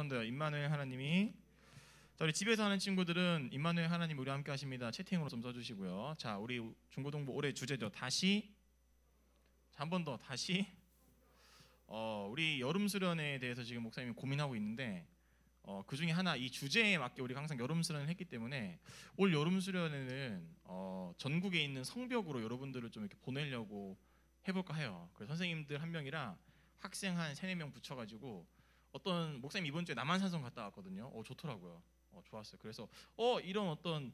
번 더요. 임마누엘 하나님이. 자, 우리 집에서 하는 친구들은 임마누엘 하나님 우리와 함께 하십니다. 채팅으로 좀 써주시고요. 자, 우리 중고등부 올해 주제죠. 다시. 한 번 더 다시. 우리 여름 수련에 대해서 지금 목사님이 고민하고 있는데 그 중에 하나 이 주제에 맞게 우리가 항상 여름 수련을 했기 때문에 올 여름 수련회는 전국에 있는 성벽으로 여러분들을 좀 이렇게 보내려고 해볼까 해요. 그래서 선생님들 한 명이랑 학생 한 3-4명 붙여가지고 어떤 목사님 이번 주에 남한산성 갔다 왔거든요. 좋더라고요. 좋았어요. 그래서 이런 어떤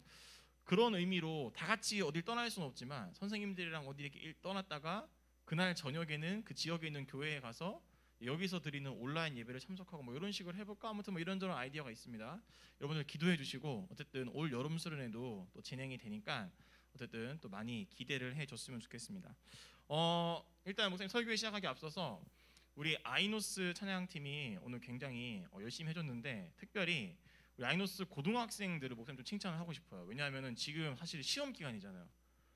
그런 의미로 다 같이 어딜 떠날 수는 없지만 선생님들이랑 어디 이렇게 떠났다가 그날 저녁에는 그 지역에 있는 교회에 가서 여기서 드리는 온라인 예배를 참석하고 뭐 이런 식으로 해볼까? 아무튼 뭐 이런저런 아이디어가 있습니다. 여러분들 기도해 주시고 어쨌든 올 여름 수련회도 또 진행이 되니까 어쨌든 또 많이 기대를 해줬으면 좋겠습니다. 일단 목사님 설교회 시작하기 앞서서 우리 아이노스 찬양팀이 오늘 굉장히 열심히 해줬는데 특별히 우리 아이노스 고등학생들을 목사님 좀 칭찬을 하고 싶어요. 왜냐하면은 지금 사실 시험 기간이잖아요.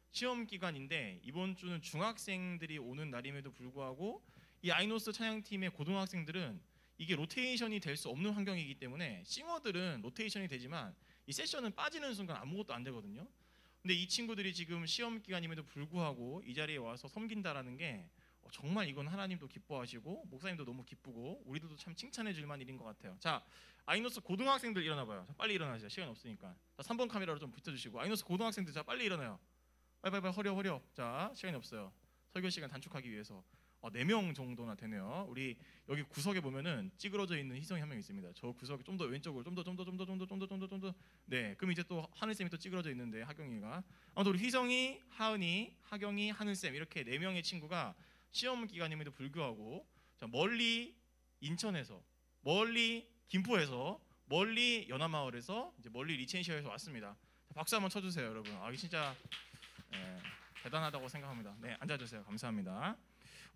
시험 기간인데 이번 주는 중학생들이 오는 날임에도 불구하고 이 아이노스 찬양팀의 고등학생들은 이게 로테이션이 될 수 없는 환경이기 때문에 싱어들은 로테이션이 되지만 이 세션은 빠지는 순간 아무것도 안 되거든요. 근데 이 친구들이 지금 시험 기간임에도 불구하고 이 자리에 와서 섬긴다라는 게 정말 이건 하나님도 기뻐하시고 목사님도 너무 기쁘고 우리들도 참 칭찬해 줄 만한 일인 것 같아요. 자, 아이노스 고등학생들 일어나봐요. 자, 빨리 일어나세요. 시간 없으니까. 자, 3번 카메라로 좀 붙여주시고 아이노스 고등학생들 자 빨리 일어나요. 빨리 허려. 자, 시간이 없어요. 설교 시간 단축하기 위해서 4명 정도나 되네요. 우리 여기 구석에 보면은 찌그러져 있는 희성이 한 명 있습니다. 저 구석에 좀 더 왼쪽으로 좀 더. 네, 그럼 이제 또 하늘쌤이 또 찌그러져 있는데 하경이가 아무튼 우리 희성이, 하은이, 하경이, 하늘쌤 이렇게 4명의 친구가 시험 기간임에도 불구하고 자, 멀리 인천에서, 멀리 김포에서, 멀리 연화마을에서, 이제 멀리 리첸시아에서 왔습니다. 자, 박수 한번 쳐주세요, 여러분. 이게 진짜 대단하다고 생각합니다. 네, 앉아주세요. 감사합니다.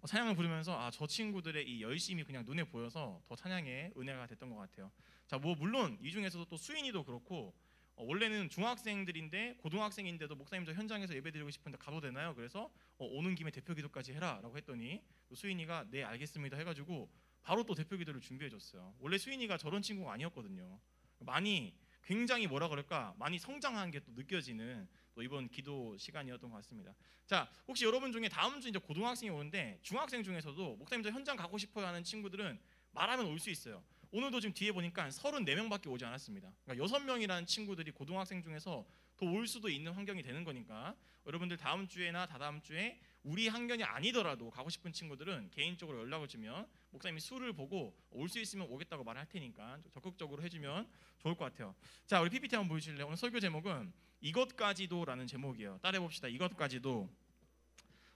찬양을 부르면서 저 친구들의 이 열심이 그냥 눈에 보여서 더 찬양의 은혜가 됐던 것 같아요. 자, 뭐 물론 이 중에서도 또 수인이도 그렇고 원래는 중학생들인데 고등학생인데도 목사님 저 현장에서 예배드리고 싶은데 가도 되나요? 그래서 오는 김에 대표 기도까지 해라라고 했더니 또 수인이가 네 알겠습니다 해가지고 바로 또 대표 기도를 준비해줬어요. 원래 수인이가 저런 친구가 아니었거든요. 많이 굉장히 뭐라 그럴까 많이 성장한 게 또 느껴지는 또 이번 기도 시간이었던 것 같습니다. 자, 혹시 여러분 중에 다음 주 이제 고등학생이 오는데 중학생 중에서도 목사님 저 현장 가고 싶어요 하는 친구들은 말하면 올 수 있어요. 오늘도 지금 뒤에 보니까 34명밖에 오지 않았습니다. 그러니까 6명이라는 친구들이 고등학생 중에서 더 올 수도 있는 환경이 되는 거니까 여러분들 다음 주에나 다다음 주에 우리 학년이 아니더라도 가고 싶은 친구들은 개인적으로 연락을 주면 목사님이 수를 보고 올 수 있으면 오겠다고 말할 테니까 적극적으로 해주면 좋을 것 같아요. 자, 우리 PPT 한번 보여주실래요? 오늘 설교 제목은 이것까지도라는 제목이에요. 따라해봅시다. 이것까지도.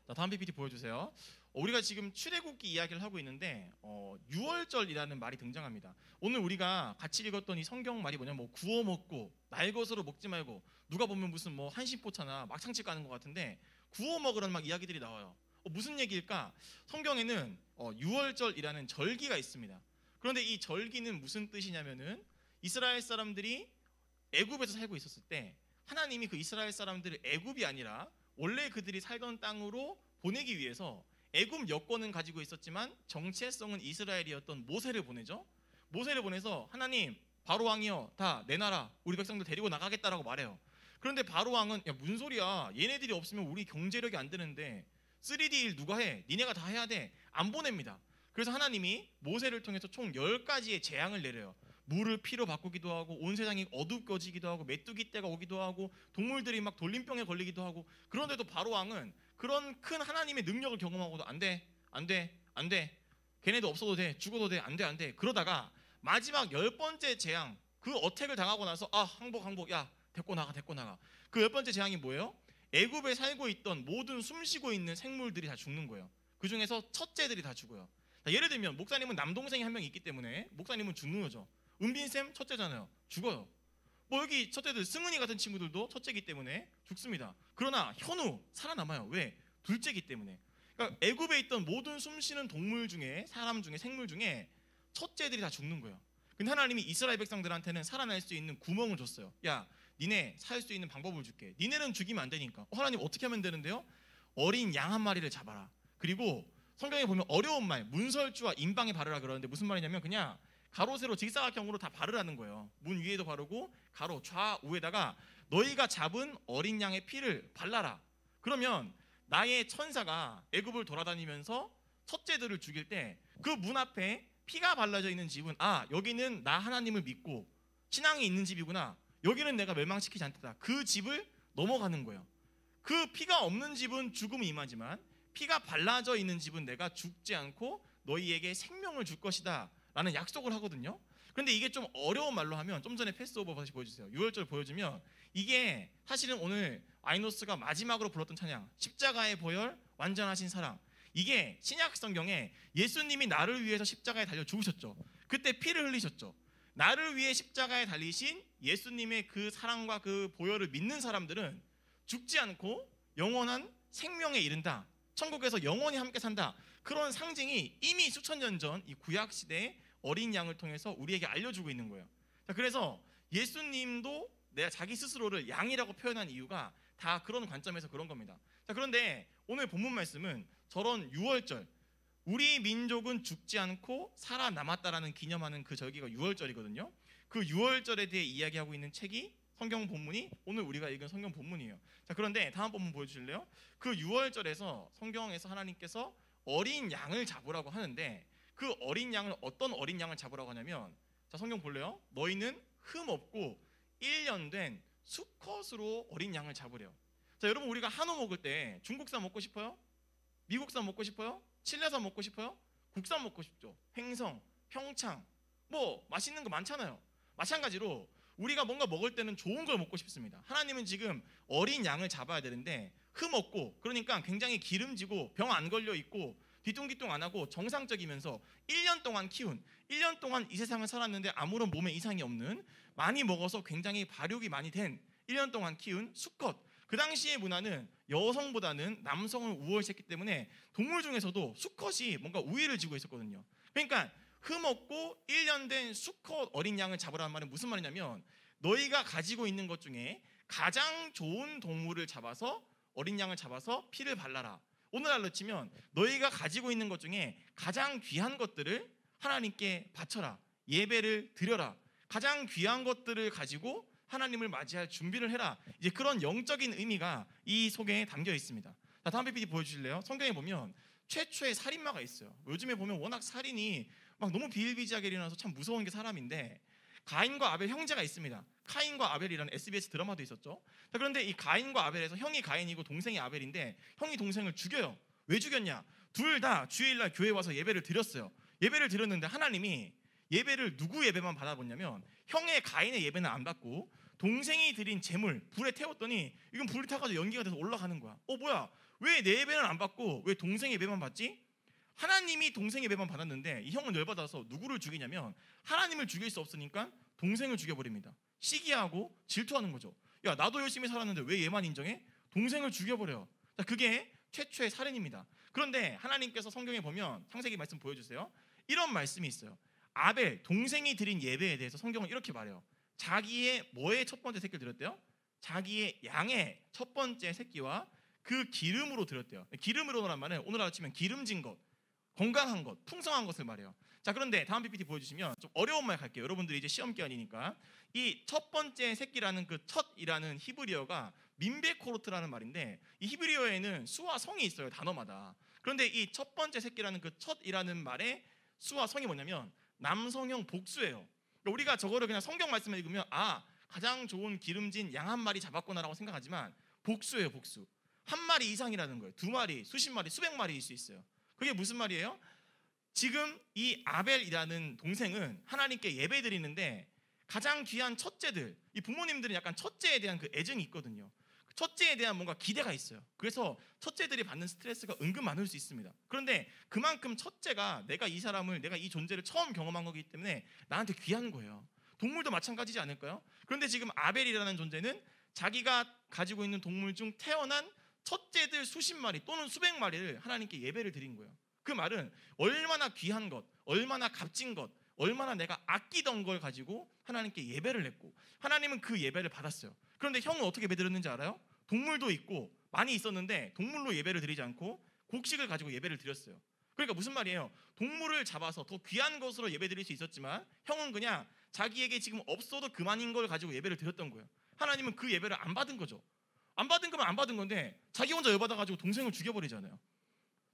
자, 다음 PPT 보여주세요. 우리가 지금 출애굽기 이야기를 하고 있는데 6월절이라는 말이 등장합니다. 오늘 우리가 같이 읽었던 이 성경 말이 뭐냐면 뭐 구워 먹고 날 것으로 먹지 말고 누가 보면 무슨 뭐 한신포차나 막창집 가는 것 같은데 구워 먹으라는 막 이야기들이 나와요. 무슨 얘기일까? 성경에는 6월절이라는 절기가 있습니다. 그런데 이 절기는 무슨 뜻이냐면은 이스라엘 사람들이 애굽에서 살고 있었을 때 하나님이 그 이스라엘 사람들을 애굽이 아니라 원래 그들이 살던 땅으로 보내기 위해서 애굽 여권은 가지고 있었지만 정체성은 이스라엘이었던 모세를 보내죠. 모세를 보내서 하나님 바로 왕이여 다 내놔라 우리 백성들 데리고 나가겠다라고 말해요. 그런데 바로 왕은 야 무슨 소리야 얘네들이 없으면 우리 경제력이 안 되는데 3D 일 누가 해? 니네가 다 해야 돼. 안 보냅니다. 그래서 하나님이 모세를 통해서 총 10가지의 재앙을 내려요. 물을 피로 바꾸기도 하고 온 세상이 어둡워지기도 하고 메뚜기 떼가 오기도 하고 동물들이 막 돌림병에 걸리기도 하고 그런데도 바로 왕은 그런 큰 하나님의 능력을 경험하고도 안 돼 걔네도 없어도 돼 죽어도 돼 안 돼 그러다가 마지막 10번째 재앙 그 어택을 당하고 나서 항복 야 데리고 나가 그 10번째 재앙이 뭐예요? 애굽에 살고 있던 모든 숨쉬고 있는 생물들이 다 죽는 거예요. 그 중에서 첫째들이 다 죽어요. 예를 들면 목사님은 남동생이 한 명 있기 때문에 목사님은 죽는 거죠. 은빈쌤 첫째잖아요. 죽어요. 뭐 여기 첫째들 승은이 같은 친구들도 첫째이기 때문에 죽습니다. 그러나 현우 살아남아요. 왜? 둘째이기 때문에. 그러니까 애굽에 있던 모든 숨쉬는 동물 중에 사람 중에 생물 중에 첫째들이 다 죽는 거예요. 근데 하나님이 이스라엘 백성들한테는 살아날 수 있는 구멍을 줬어요. 야 니네 살 수 있는 방법을 줄게. 니네는 죽이면 안 되니까. 하나님 어떻게 하면 되는데요? 어린 양 한 마리를 잡아라. 그리고 성경에 보면 어려운 말 문설주와 임방에 바르라 그러는데 무슨 말이냐면 그냥 가로 세로 직사각형으로 다 바르라는 거예요. 문 위에도 바르고 가로 좌우에다가 너희가 잡은 어린 양의 피를 발라라. 그러면 나의 천사가 애굽을 돌아다니면서 첫째들을 죽일 때 그 문 앞에 피가 발라져 있는 집은 아, 여기는 나 하나님을 믿고 신앙이 있는 집이구나. 여기는 내가 멸망시키지 않겠다. 그 집을 넘어가는 거예요. 그 피가 없는 집은 죽음이 임하지만 피가 발라져 있는 집은 내가 죽지 않고 너희에게 생명을 줄 것이다 라는 약속을 하거든요. 그런데 이게 좀 어려운 말로 하면 좀 전에 패스오버 다시 보여주세요. 6월절 보여주면 이게 사실은 오늘 아이노스가 마지막으로 불렀던 찬양 십자가의 보혈 완전하신 사랑, 이게 신약 성경에 예수님이 나를 위해서 십자가에 달려 죽으셨죠. 그때 피를 흘리셨죠. 나를 위해 십자가에 달리신 예수님의 그 사랑과 그 보혈을 믿는 사람들은 죽지 않고 영원한 생명에 이른다, 천국에서 영원히 함께 산다, 그런 상징이 이미 수천 년 전 이 구약 시대의 어린 양을 통해서 우리에게 알려주고 있는 거예요. 자, 그래서 예수님도 내가 자기 스스로를 양이라고 표현한 이유가 다 그런 관점에서 그런 겁니다. 자, 그런데 오늘 본문 말씀은 저런 6월절, 우리 민족은 죽지 않고 살아남았다라는 기념하는 그 절기가 6월절이거든요. 그 6월절에 대해 이야기하고 있는 책이 성경 본문이 오늘 우리가 읽은 성경 본문이에요. 자, 그런데 다음 본문 보여주실래요? 그 6월절에서 성경에서 하나님께서 어린 양을 잡으라고 하는데 그 어린 양을 어떤 어린 양을 잡으라고 하냐면, 자, 성경 볼래요? 너희는 흠 없고 1년 된 수컷으로 어린 양을 잡으래요. 자, 여러분, 우리가 한우 먹을 때 중국산 먹고 싶어요? 미국산 먹고 싶어요? 칠레산 먹고 싶어요? 국산 먹고 싶죠. 횡성, 평창, 뭐 맛있는 거 많잖아요. 마찬가지로 우리가 뭔가 먹을 때는 좋은 걸 먹고 싶습니다. 하나님은 지금 어린 양을 잡아야 되는데 흠 없고, 그러니까 굉장히 기름지고 병 안 걸려 있고 뒤뚱뒤뚱 안 하고 정상적이면서 1년 동안 키운, 1년 동안 이 세상을 살았는데 아무런 몸에 이상이 없는, 많이 먹어서 굉장히 발육이 많이 된 1년 동안 키운 수컷. 그 당시의 문화는 여성보다는 남성을 우월시했기 때문에 동물 중에서도 수컷이 뭔가 우위를 지고 있었거든요. 그러니까 흠 없고 1년 된 수컷 어린 양을 잡으라는 말은 무슨 말이냐면, 너희가 가지고 있는 것 중에 가장 좋은 동물을 잡아서, 어린 양을 잡아서 피를 발라라. 오늘날로 치면 너희가 가지고 있는 것 중에 가장 귀한 것들을 하나님께 바쳐라, 예배를 드려라. 가장 귀한 것들을 가지고 하나님을 맞이할 준비를 해라. 이제 그런 영적인 의미가 이 속에 담겨 있습니다. 자, 다음 PPT 보여주실래요? 성경에 보면 최초의 살인마가 있어요. 요즘에 보면 워낙 살인이 막 너무 비일비재하게 일어나서 참 무서운 게 사람인데, 가인과 아벨 형제가 있습니다. 카인과 아벨이라는 SBS 드라마도 있었죠. 자, 그런데 이 가인과 아벨에서 형이 가인이고 동생이 아벨인데 형이 동생을 죽여요. 왜 죽였냐? 둘 다 주일날 교회 와서 예배를 드렸어요. 예배를 드렸는데 하나님이 예배를 누구 예배만 받아보냐면 형의 가인의 예배는 안 받고 동생이 드린 제물 불에 태웠더니 이건 불이 타가지고 연기가 돼서 올라가는 거야. 뭐야? 왜 내 예배는 안 받고 왜 동생의 예배만 받지? 하나님이 동생의 예배만 받았는데 이 형은 열받아서 누구를 죽이냐면 하나님을 죽일 수 없으니까 동생을 죽여버립니다. 시기하고 질투하는 거죠. 야, 나도 열심히 살았는데 왜 얘만 인정해? 동생을 죽여버려요. 자, 그게 최초의 살인입니다. 그런데 하나님께서 성경에 보면 창세기 말씀 보여주세요. 이런 말씀이 있어요. 아벨, 동생이 드린 예배에 대해서 성경은 이렇게 말해요. 자기의 뭐의 첫 번째 새끼를 드렸대요? 자기의 양의 첫 번째 새끼와 그 기름으로 드렸대요. 기름으로란 말은 오늘날로 치면 기름진 것, 건강한 것, 풍성한 것을 말해요. 자, 그런데 다음 PPT 보여주시면 좀 어려운 말 갈게요. 여러분들이 이제 시험 기간이니까. 이 첫 번째 새끼라는 그 첫이라는 히브리어가 민베코르트라는 말인데, 이 히브리어에는 수와 성이 있어요, 단어마다. 그런데 이 첫 번째 새끼라는 그 첫이라는 말의 수와 성이 뭐냐면 남성형 복수예요. 그러니까 우리가 저거를 그냥 성경 말씀을 읽으면 아, 가장 좋은 기름진 양 한 마리 잡았구나라고 생각하지만 복수예요, 복수. 한 마리 이상이라는 거예요. 두 마리, 수십 마리, 수백 마리일 수 있어요. 그게 무슨 말이에요? 지금 이 아벨이라는 동생은 하나님께 예배 드리는데 가장 귀한 첫째들, 이 부모님들은 약간 첫째에 대한 그 애정이 있거든요. 첫째에 대한 뭔가 기대가 있어요. 그래서 첫째들이 받는 스트레스가 은근 많을 수 있습니다. 그런데 그만큼 첫째가 내가 이 사람을, 내가 이 존재를 처음 경험한 거기 때문에 나한테 귀한 거예요. 동물도 마찬가지지 않을까요? 그런데 지금 아벨이라는 존재는 자기가 가지고 있는 동물 중 태어난 첫째들 수십 마리 또는 수백 마리를 하나님께 예배를 드린 거예요. 그 말은 얼마나 귀한 것, 얼마나 값진 것, 얼마나 내가 아끼던 걸 가지고 하나님께 예배를 했고 하나님은 그 예배를 받았어요. 그런데 형은 어떻게 예배 드렸는지 알아요? 동물도 있고 많이 있었는데 동물로 예배를 드리지 않고 곡식을 가지고 예배를 드렸어요. 그러니까 무슨 말이에요? 동물을 잡아서 더 귀한 것으로 예배드릴 수 있었지만 형은 그냥 자기에게 지금 없어도 그만인 걸 가지고 예배를 드렸던 거예요. 하나님은 그 예배를 안 받은 거죠. 안 받은 거면 안 받은 건데 자기 혼자 열받아가지고 동생을 죽여버리잖아요.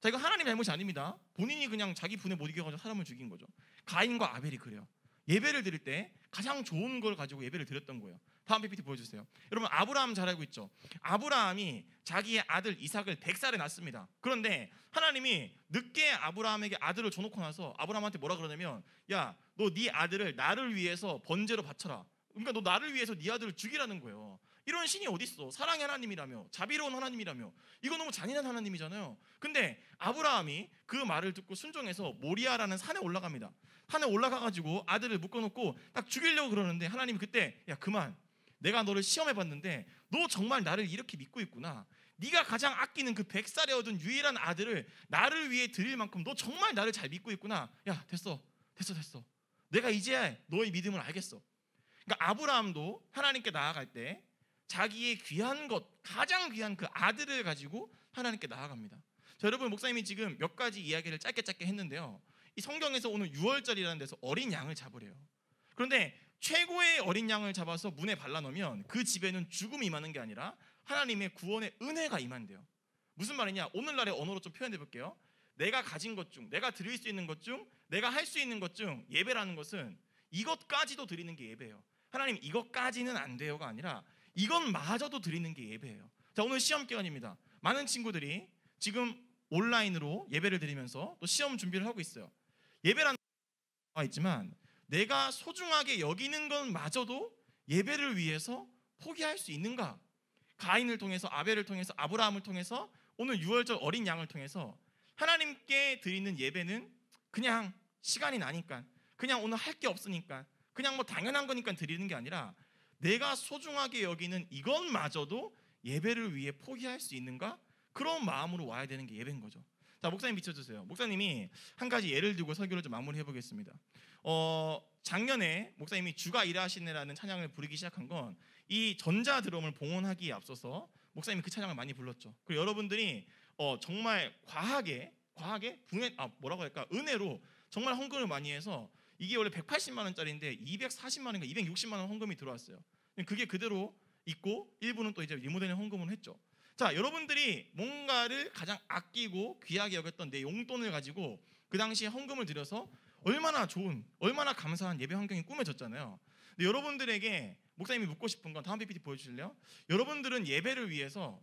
자, 이거 하나님 잘못이 아닙니다. 본인이 그냥 자기 분에 못 이겨가지고 사람을 죽인 거죠. 가인과 아벨이 그래요. 예배를 드릴 때 가장 좋은 걸 가지고 예배를 드렸던 거예요. 다음 PPT 보여주세요. 여러분, 아브라함 잘 알고 있죠? 아브라함이 자기의 아들 이삭을 100살에 낳습니다. 그런데 하나님이 늦게 아브라함에게 아들을 줘놓고 나서 아브라함한테 뭐라 그러냐면, 야, 너 네 아들을 나를 위해서 번제로 바쳐라. 그러니까 너 나를 위해서 네 아들을 죽이라는 거예요. 이런 신이 어딨어? 사랑의 하나님이라며, 자비로운 하나님이라며. 이거 너무 잔인한 하나님이잖아요. 근데 아브라함이 그 말을 듣고 순종해서 모리아라는 산에 올라갑니다. 산에 올라가가지고 아들을 묶어놓고 딱 죽이려고 그러는데 하나님이 그때, 야, 그만. 내가 너를 시험해봤는데 너 정말 나를 이렇게 믿고 있구나. 네가 가장 아끼는 그 100살에 얻은 유일한 아들을 나를 위해 드릴 만큼 너 정말 나를 잘 믿고 있구나. 야, 됐어. 내가 이제 너의 믿음을 알겠어. 그러니까 아브라함도 하나님께 나아갈 때 자기의 귀한 것, 가장 귀한 그 아들을 가지고 하나님께 나아갑니다. 자, 여러분, 목사님이 지금 몇 가지 이야기를 짧게 했는데요. 이 성경에서 오늘 6월절이라는 데서 어린 양을 잡으래요. 그런데 최고의 어린 양을 잡아서 문에 발라놓으면 그 집에는 죽음이 임하는 게 아니라 하나님의 구원의 은혜가 임한대요. 무슨 말이냐? 오늘날의 언어로 좀 표현해 볼게요. 내가 가진 것 중, 내가 드릴 수 있는 것 중, 내가 할 수 있는 것 중 예배라는 것은 이것까지도 드리는 게 예배예요. 하나님, 이것까지는 안 돼요가 아니라 이것마저도 드리는 게 예배예요. 자, 오늘 시험 기간입니다. 많은 친구들이 지금 온라인으로 예배를 드리면서 또 시험 준비를 하고 있어요. 예배라는 게 있지만 내가 소중하게 여기는 것마저도 예배를 위해서 포기할 수 있는가? 가인을 통해서, 아벨을 통해서, 아브라함을 통해서, 오늘 6월절 어린 양을 통해서 하나님께 드리는 예배는 그냥 시간이 나니까, 그냥 오늘 할 게 없으니까, 그냥 뭐 당연한 거니까 드리는 게 아니라 내가 소중하게 여기는 이것마저도 예배를 위해 포기할 수 있는가? 그런 마음으로 와야 되는 게 예배인 거죠. 자, 목사님 비춰주세요. 목사님이 한 가지 예를 들고 설교를 좀 마무리해 보겠습니다. 작년에 목사님이 주가 일하시네라는 찬양을 부르기 시작한 건 이 전자 드럼을 봉헌하기에 앞서서 목사님이 그 찬양을 많이 불렀죠. 그리고 여러분들이 정말 과하게 뭐라고 할까, 은혜로 정말 헌금을 많이 해서 이게 원래 180만 원짜리인데 240만 원인가 260만 원 헌금이 들어왔어요. 그게 그대로 있고 일부는 또 이제 리모델링 헌금을 했죠. 자, 여러분들이 뭔가를 가장 아끼고 귀하게 여겼던 내 용돈을 가지고 그 당시에 헌금을 드려서 얼마나 좋은, 얼마나 감사한 예배 환경이 꾸며졌잖아요. 근데 여러분들에게 목사님이 묻고 싶은 건, 다음 PPT 보여주실래요? 여러분들은 예배를 위해서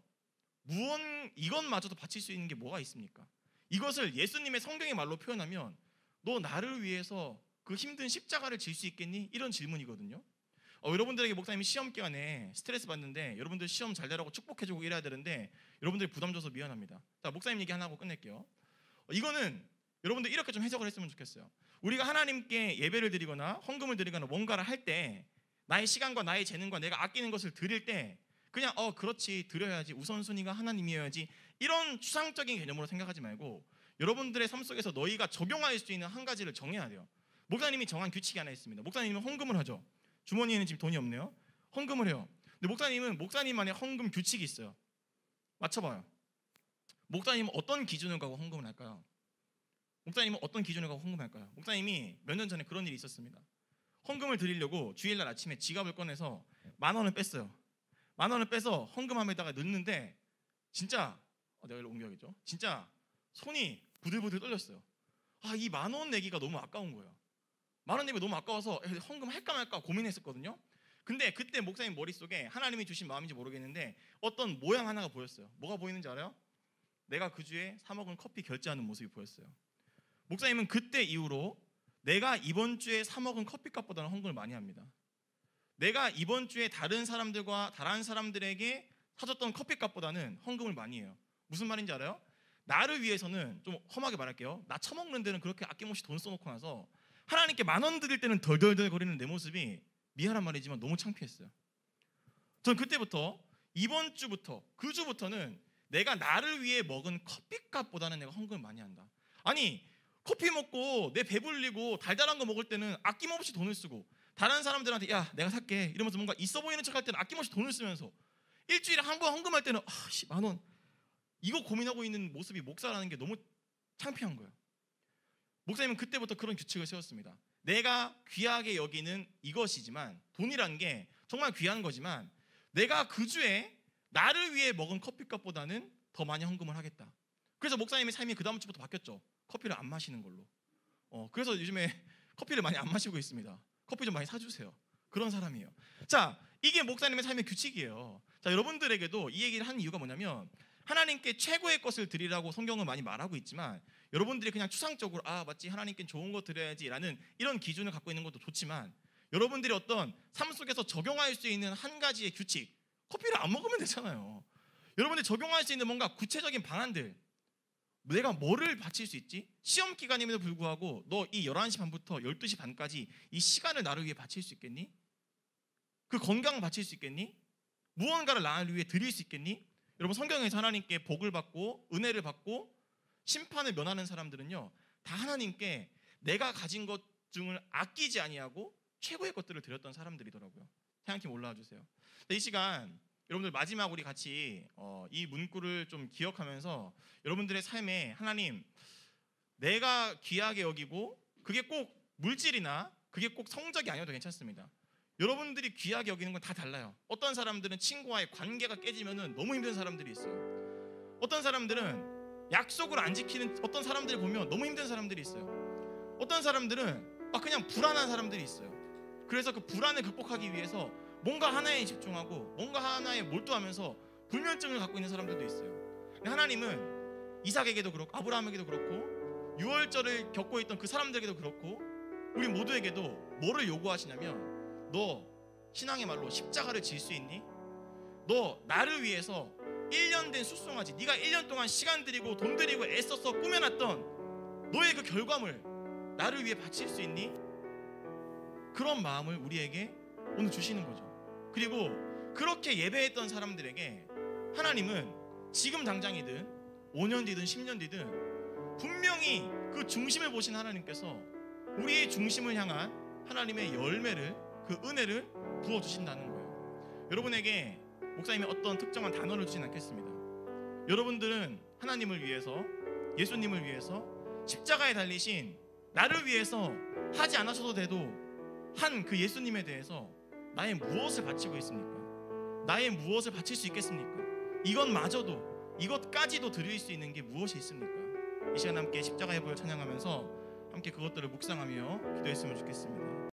이것마저도 바칠 수 있는 게 뭐가 있습니까? 이것을 예수님의 성경의 말로 표현하면 너 나를 위해서 그 힘든 십자가를 질 수 있겠니? 이런 질문이거든요. 여러분들에게 목사님이 시험 기간에 스트레스 받는데 여러분들 시험 잘 되라고 축복해주고 이래야 되는데 여러분들이 부담 줘서 미안합니다. 자, 목사님 얘기 하나 하고 끝낼게요. 이거는 여러분들 이렇게 좀 해석을 했으면 좋겠어요. 우리가 하나님께 예배를 드리거나 헌금을 드리거나 뭔가를 할 때 나의 시간과 나의 재능과 내가 아끼는 것을 드릴 때 그냥 그렇지, 드려야지, 우선순위가 하나님이어야지, 이런 추상적인 개념으로 생각하지 말고 여러분들의 삶 속에서 너희가 적용할 수 있는 한 가지를 정해야 돼요. 목사님이 정한 규칙이 하나 있습니다. 목사님은 헌금을 하죠. 주머니에는 지금 돈이 없네요. 헌금을 해요. 근데 목사님은 목사님만의 헌금 규칙이 있어요. 맞춰봐요. 목사님은 어떤 기준을 가고 헌금을 할까요? 목사님은 어떤 기준을 가고 헌금할까요? 목사님이 몇 년 전에 그런 일이 있었습니다. 헌금을 드리려고 주일날 아침에 지갑을 꺼내서 10,000원을 뺐어요. 10,000원을 빼서 헌금함에다가 넣는데 진짜 내가 이걸 옮겨야겠죠? 진짜 손이 부들부들 떨렸어요. 이 10,000원 내기가 너무 아까운 거예요. 10,000원 내기가 너무 아까워서 헌금 할까 말까 고민했었거든요. 근데 그때 목사님 머릿속에 하나님이 주신 마음인지 모르겠는데 어떤 모양 하나가 보였어요. 뭐가 보이는지 알아요? 내가 그 주에 사 먹은 커피 결제하는 모습이 보였어요. 목사님은 그때 이후로 내가 이번 주에 사 먹은 커피값보다는 헌금을 많이 합니다. 내가 이번 주에 다른 사람들에게 사줬던 커피값보다는 헌금을 많이 해요. 무슨 말인지 알아요? 나를 위해서는, 좀 험하게 말할게요, 나 처먹는 데는 그렇게 아낌없이 돈 써놓고 나서 하나님께 10,000원 드릴 때는 덜덜덜 거리는 내 모습이 미안한 말이지만 너무 창피했어요. 전 그때부터 이번 주부터 그 주부터는 내가 나를 위해 먹은 커피값보다는 내가 헌금을 많이 한다. 아니, 커피 먹고 내 배불리고 달달한 거 먹을 때는 아낌없이 돈을 쓰고 다른 사람들한테 야 내가 살게 이러면서 뭔가 있어 보이는 척 할 때는 아낌없이 돈을 쓰면서 일주일에 한 번 헌금할 때는 10,000원 이거 고민하고 있는 모습이 목사라는 게 너무 창피한 거예요. 목사님은 그때부터 그런 규칙을 세웠습니다. 내가 귀하게 여기는 이것이지만, 돈이란 게 정말 귀한 거지만 내가 그 주에 나를 위해 먹은 커피값보다는 더 많이 헌금을 하겠다. 그래서 목사님의 삶이 그 다음 주부터 바뀌었죠. 커피를 안 마시는 걸로. 그래서 요즘에 커피를 많이 안 마시고 있습니다. 커피 좀 많이 사주세요. 그런 사람이에요. 자, 이게 목사님의 삶의 규칙이에요. 자, 여러분들에게도 이 얘기를 한 이유가 뭐냐면, 하나님께 최고의 것을 드리라고 성경은 많이 말하고 있지만, 여러분들이 그냥 추상적으로 맞지, 하나님께 좋은 거 드려야지 라는 이런 기준을 갖고 있는 것도 좋지만, 여러분들이 어떤 삶 속에서 적용할 수 있는 한 가지의 규칙, 커피를 안 먹으면 되잖아요. 여러분들이 적용할 수 있는 뭔가 구체적인 방안들, 내가 뭐를 바칠 수 있지? 시험 기간임에도 불구하고 너 이 11시 반부터 12시 반까지 이 시간을 나를 위해 바칠 수 있겠니? 그 건강 바칠 수 있겠니? 무언가를 나를 위해 드릴 수 있겠니? 여러분, 성경에서 하나님께 복을 받고 은혜를 받고 심판을 면하는 사람들은요, 다 하나님께 내가 가진 것 중을 아끼지 아니하고 최고의 것들을 드렸던 사람들이더라고요. 태양팀 올라와 주세요. 이 시간 여러분들 마지막 우리 같이 이 문구를 좀 기억하면서 여러분들의 삶에 하나님, 내가 귀하게 여기고, 그게 꼭 물질이나 그게 꼭 성적이 아니어도 괜찮습니다. 여러분들이 귀하게 여기는 건 다 달라요. 어떤 사람들은 친구와의 관계가 깨지면 너무 힘든 사람들이 있어요. 어떤 사람들은 약속을 안 지키는 어떤 사람들을 보면 너무 힘든 사람들이 있어요. 어떤 사람들은 그냥 불안한 사람들이 있어요. 그래서 그 불안을 극복하기 위해서 뭔가 하나에 집중하고 뭔가 하나에 몰두하면서 불면증을 갖고 있는 사람들도 있어요. 하나님은 이삭에게도 그렇고 아브라함에게도 그렇고 유월절을 겪고 있던 그 사람들에게도 그렇고 우리 모두에게도 뭐를 요구하시냐면, 너 신앙의 말로 십자가를 질 수 있니? 너 나를 위해서 1년 된 숫송아지, 네가 1년 동안 시간 들이고 돈 들이고 애써서 꾸며놨던 너의 그 결과물 나를 위해 바칠 수 있니? 그런 마음을 우리에게 오늘 주시는 거죠. 그리고 그렇게 예배했던 사람들에게 하나님은 지금 당장이든 5년 뒤든 10년 뒤든 분명히 그 중심을 보신 하나님께서 우리의 중심을 향한 하나님의 열매를, 그 은혜를 부어주신다는 거예요. 여러분에게 목사님이 어떤 특정한 단어를 주진 않겠습니다. 여러분들은 하나님을 위해서, 예수님을 위해서 십자가에 달리신 나를 위해서 하지 않으셔도 돼도 한 그 예수님에 대해서 나의 무엇을 바치고 있습니까? 나의 무엇을 바칠 수 있겠습니까? 이것마저도, 이것까지도 드릴 수 있는 게 무엇이 있습니까? 이 시간 함께 십자가의 보혈 찬양하면서 함께 그것들을 묵상하며 기도했으면 좋겠습니다.